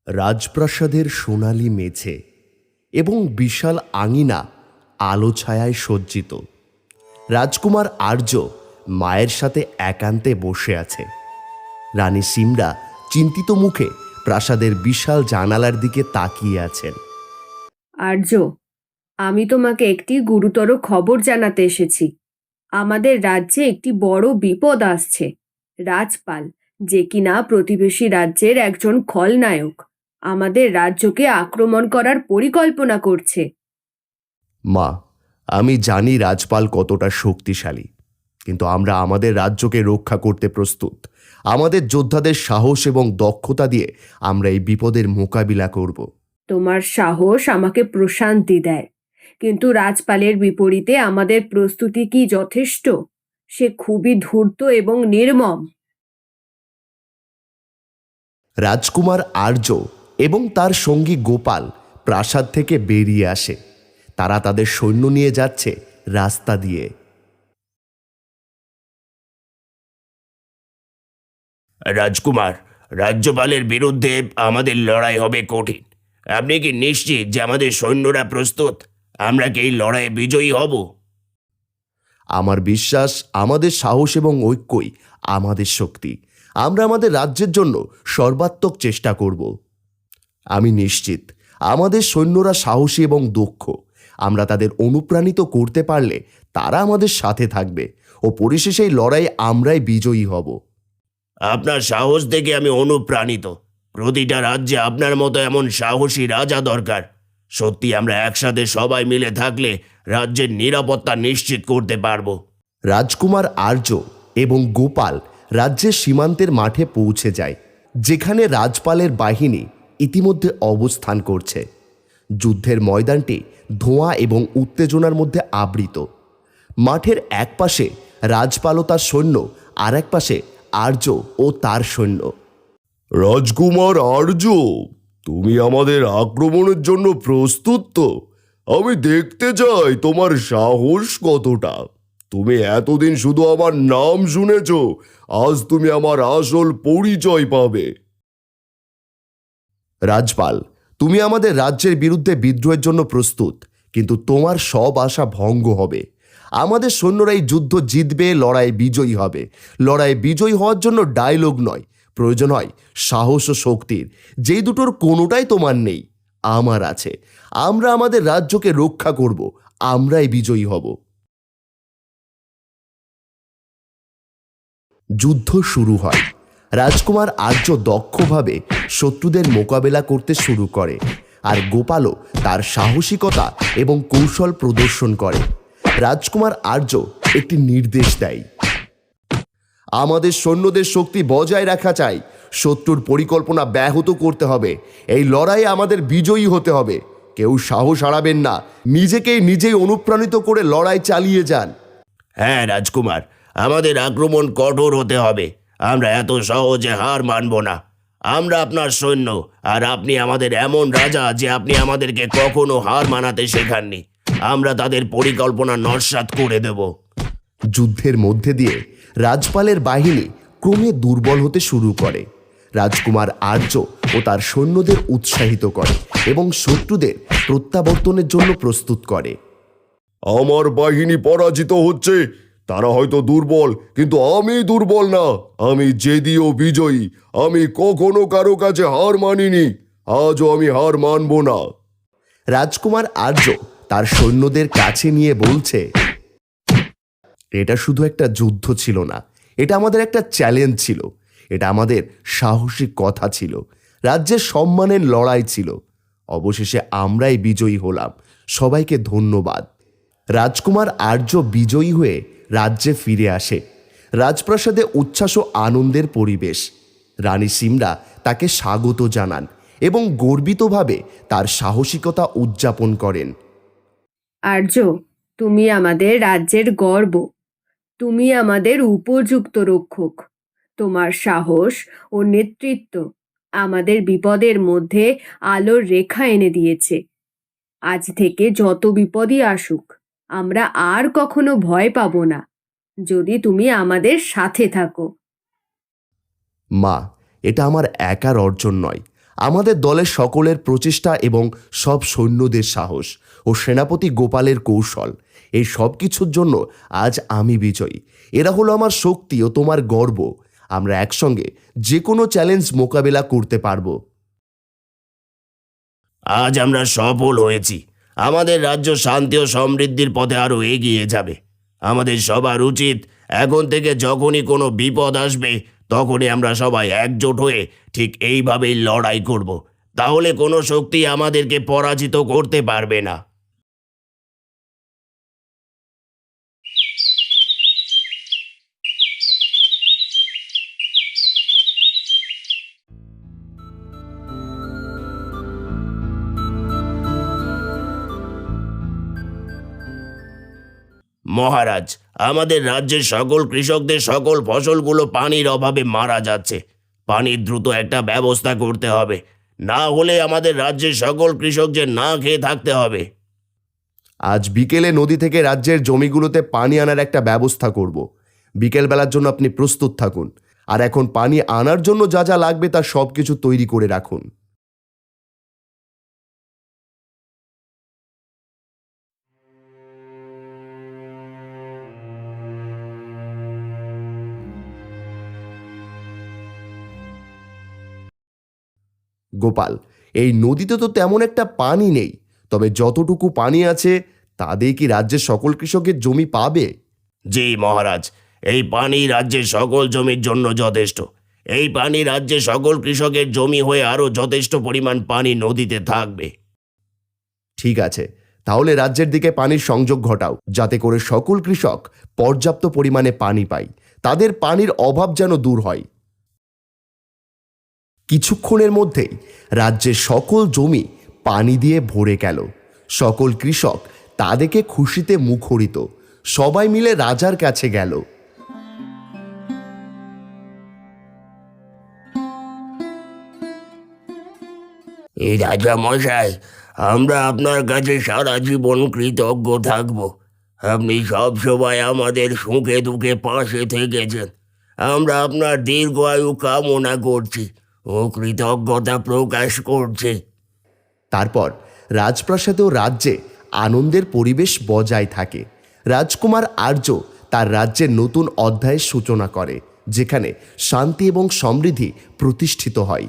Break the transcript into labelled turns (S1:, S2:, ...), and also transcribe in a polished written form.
S1: রাজপ্রাসাদের সোনালি মেঝে এবং বিশাল আঙিনা আলো ছায়ায় সজ্জিত। রাজকুমার আর্য মায়ের সাথে একান্তে বসে আছে। রানী সিমরা চিন্তিত মুখে প্রাসাদের বিশাল জানালার দিকে তাকিয়ে আছেন।
S2: আর্য, আমি তোমাকে একটি গুরুতর খবর জানাতে এসেছি। আমাদের রাজ্যে একটি বড় বিপদ আসছে। রাজপাল, যে কিনা প্রতিবেশী রাজ্যের একজন খলনায়ক, আমাদের রাজ্যকে আক্রমণ করার পরিকল্পনা করছে।
S1: মা, আমি জানি রাজপাল কতটা শক্তিশালী, কিন্তু আমরা আমাদের রাজ্যকে রক্ষা করতে প্রস্তুত। আমাদের যোদ্ধাদের সাহস এবং দক্ষতা দিয়ে আমরা এই বিপদের মোকাবিলা করব।
S2: তোমার সাহস আমাকে প্রশান্তি দেয়, কিন্তু রাজপালের বিপরীতে আমাদের প্রস্তুতি কি যথেষ্ট? সে খুবই ধূর্ত এবং নির্মম।
S1: রাজকুমার আর্য এবং তার সঙ্গী গোপাল প্রাসাদ থেকে বেরিয়ে আসে। তারা তাদের সৈন্য নিয়ে যাচ্ছে রাস্তা দিয়ে।
S3: রাজকুমার, রাজ্যপালের বিরুদ্ধে আমাদের লড়াই হবে কঠিন। আপনি কি নিশ্চিত যে আমাদের সৈন্যরা প্রস্তুত? আমরা কি এই লড়াইয়ে বিজয়ী হব?
S1: আমার বিশ্বাস, আমাদের সাহস এবং ঐক্যই আমাদের শক্তি। আমরা আমাদের রাজ্যের জন্য সর্বাত্মক চেষ্টা করব। আমি নিশ্চিত আমাদের সৈন্যরা সাহসী এবং দক্ষ। আমরা তাদের অনুপ্রাণিত করতে পারলে তারা আমাদের সাথে থাকবে ও পরিশেষে এই লড়াই আমরাই বিজয়ী হব।
S3: আপনার সাহস দেখে আমি অনুপ্রাণিত। প্রতিটা রাজ্যে আপনার মতো এমন সাহসী রাজা দরকার। সত্যি আমরা একসাথে সবাই মিলে থাকলে রাজ্যের নিরাপত্তা নিশ্চিত করতে পারবো।
S1: রাজকুমার আর্য এবং গোপাল রাজ্যের সীমান্তের মাঠে পৌঁছে যায়, যেখানে রাজপালের বাহিনী ইতিমধ্যে অবস্থান করছে। যুদ্ধের ময়দানটি ধোঁয়া এবং উত্তেজনার মধ্যে আবৃত। মাঠের এক পাশে রাজপাল ও তার সৈন্য, আর এক পাশে আর্য ও তার সৈন্য।
S4: রাজকুমার আর্য, তুমি আমাদের আক্রমণের জন্য প্রস্তুত তো? আমি দেখতে চাই তোমার সাহস কতটা। তুমি এতদিন শুধু আমার নাম শুনেছ, আজ তুমি আমার আসল পরিচয় পাবে।
S1: রাজপাল, তুমি আমাদের রাজ্যের বিরুদ্ধে বিদ্রোহের জন্য প্রস্তুত, কিন্তু তোমার সব আশা ভঙ্গ হবে। আমাদের সৈন্যরা এই যুদ্ধ জিতবে, লড়াই বিজয়ী হবে। লড়াই বিজয়ী হওয়ার জন্য ডায়লগ নয়, প্রয়োজন হয় সাহস ও শক্তির। যেই দুটোর কোনোটাই তোমার নেই, আমার আছে। আমরা আমাদের রাজ্যকে রক্ষা করব, আমরাই বিজয়ী হব। যুদ্ধ শুরু হয়। রাজকুমার আর্য দক্ষভাবে শত্রুদের মোকাবেলা করতে শুরু করে, আর গোপালও তার সাহসিকতা এবং কৌশল প্রদর্শন করে। রাজকুমার আর্য একটি নির্দেশ দেয়, আমাদের সৈন্যদের শক্তি বজায় রাখা চাই। শত্রুর পরিকল্পনা ব্যাহত করতে হবে। এই লড়াইয়ে আমাদের বিজয়ী হতে হবে। কেউ সাহস হারাবেন না। নিজেই অনুপ্রাণিত করে লড়াই চালিয়ে যান।
S3: হ্যাঁ রাজকুমার, আমাদের আক্রমণ কঠোর হতে হবে। আমরা এত সহজে হার মানব না। আমরা আপনার সৈন্য, আর আপনি আমাদের এমন রাজা যে আপনি আমাদেরকে কখনো হার মানাতে শেখাননি। আমরা তাদের পরিকল্পনা নস্যাৎ করে দেব।
S1: যুদ্ধের মধ্যে দিয়ে রাজপালের বাহিনী ক্রমে দুর্বল হতে শুরু করে। রাজকুমার আর্য ও তার সৈন্যদের উৎসাহিত করে এবং শত্রুদের প্রত্যাবর্তনের জন্য প্রস্তুত করে।
S4: আমার বাহিনী পরাজিত হচ্ছে। তারা হয়তো দুর্বল, কিন্তু আমি দুর্বল না। আমি জেদি ও বিজয়ী। আমি কখনো কারো কাছে হার মানিনি, আজও আমি হার মানব না।
S1: রাজকুমার আর্য তার সৈন্যদের কাছে নিয়ে বলছে, এটা শুধু একটা যুদ্ধ ছিল না, এটা আমাদের একটা চ্যালেঞ্জ ছিল। এটা আমাদের সাহসী কথা ছিল, রাজ্যের সম্মানের লড়াই ছিল। অবশেষে আমরাই বিজয়ী হলাম। সবাইকে ধন্যবাদ। রাজকুমার আর্য বিজয়ী হয়ে রাজ্যে ফিরে আসে। রাজপ্রাসাদে উচ্ছ্বাস ও আনন্দের পরিবেশ। রানী সিমরা তাকে স্বাগত জানান এবং গর্বিতভাবে তার সাহসিকতা উদযাপন করেন।
S2: আর্য, তুমি আমাদের রাজ্যের গর্ব। তুমি আমাদের উপযুক্ত রক্ষক। তোমার সাহস ও নেতৃত্ব আমাদের বিপদের মধ্যে আলোর রেখা এনে দিয়েছে। আজ থেকে যত বিপদই আসুক, আমরা আর কখনো ভয় পাব না, যদি তুমি আমাদের সাথে থাকো।
S1: মা, এটা আমার একার অর্জন নয়। আমাদের দলের সকলের প্রচেষ্টা এবং সব সৈন্যদের সাহস ও সেনাপতি গোপালের কৌশল, এই সব কিছুর জন্য আজ আমি বিজয়ী। এরা হলো আমার শক্তি ও তোমার গর্ব। আমরা একসঙ্গে যে কোনো চ্যালেঞ্জ মোকাবেলা করতে পারবো।
S3: আজ আমরা সফল হয়েছি। আমাদের রাজ্য শান্তি ও সমৃদ্ধির পথে আরও এগিয়ে যাবে। আমাদের সবার উচিত এখন থেকে যখনই কোনো বিপদ আসবে তখনই আমরা সবাই একজোট হয়ে ঠিক এইভাবেই লড়াই করব। তাহলে কোনো শক্তি আমাদেরকে পরাজিত করতে পারবে না। মহারাজ, আমাদের রাজ্যের সকল কৃষকদের সকল ফসলগুলো পানির অভাবে মারা যাচ্ছে। পানির দ্রুত একটা ব্যবস্থা করতে হবে, না হলে আমাদের রাজ্যের সকল কৃষকদের না খেয়ে থাকতে হবে।
S1: আজ বিকেলে নদী থেকে রাজ্যের জমিগুলোতে পানি আনার একটা ব্যবস্থা করব। বিকেলবেলার জন্য আপনি প্রস্তুত থাকুন, আর এখন পানি আনার জন্য যা যা লাগবে তার সব কিছু তৈরি করে রাখুন। গোপাল, এই নদীতে তো তেমন একটা পানি নেই, তবে যতটুকু পানি আছে তা দিয়ে কি রাজ্যের সকল কৃষকের জমি পাবে?
S3: জি মহারাজ, এই পানি রাজ্যের সকল জমির জন্য যথেষ্ট। এই পানি রাজ্যের সকল কৃষকের জমি হয়ে আরও যথেষ্ট পরিমাণ পানি নদীতে থাকবে।
S1: ঠিক আছে, তাহলে রাজ্যের দিকে পানির সংযোগ ঘটাও, যাতে করে সকল কৃষক পর্যাপ্ত পরিমাণে পানি পায়, তাদের পানির অভাব যেন দূর হয়। কিছুক্ষণের মধ্যেই রাজ্যের সকল জমি পানি দিয়ে ভরে গেল। সকল কৃষক তা দেখে খুশিতে মুখরিত। সবাই মিলে রাজার কাছে গেল।
S3: এই রাজা মশাই, আমরা আপনার কাছে সারা জীবন কৃতজ্ঞ থাকব। আপনি সব সময় আমাদের সুখে দুঃখে পাশে থেকেছেন। আমরা আপনার দীর্ঘায়ু কামনা করছি ও কৃতজ্ঞতা প্রকাশ করছি।
S1: তারপর রাজপ্রাসাদে ও রাজ্যে আনন্দের পরিবেশ বজায় থাকে। রাজকুমার আর্য তার রাজ্যের নতুন অধ্যায়ের সূচনা করে, যেখানে শান্তি এবং সমৃদ্ধি প্রতিষ্ঠিত হয়।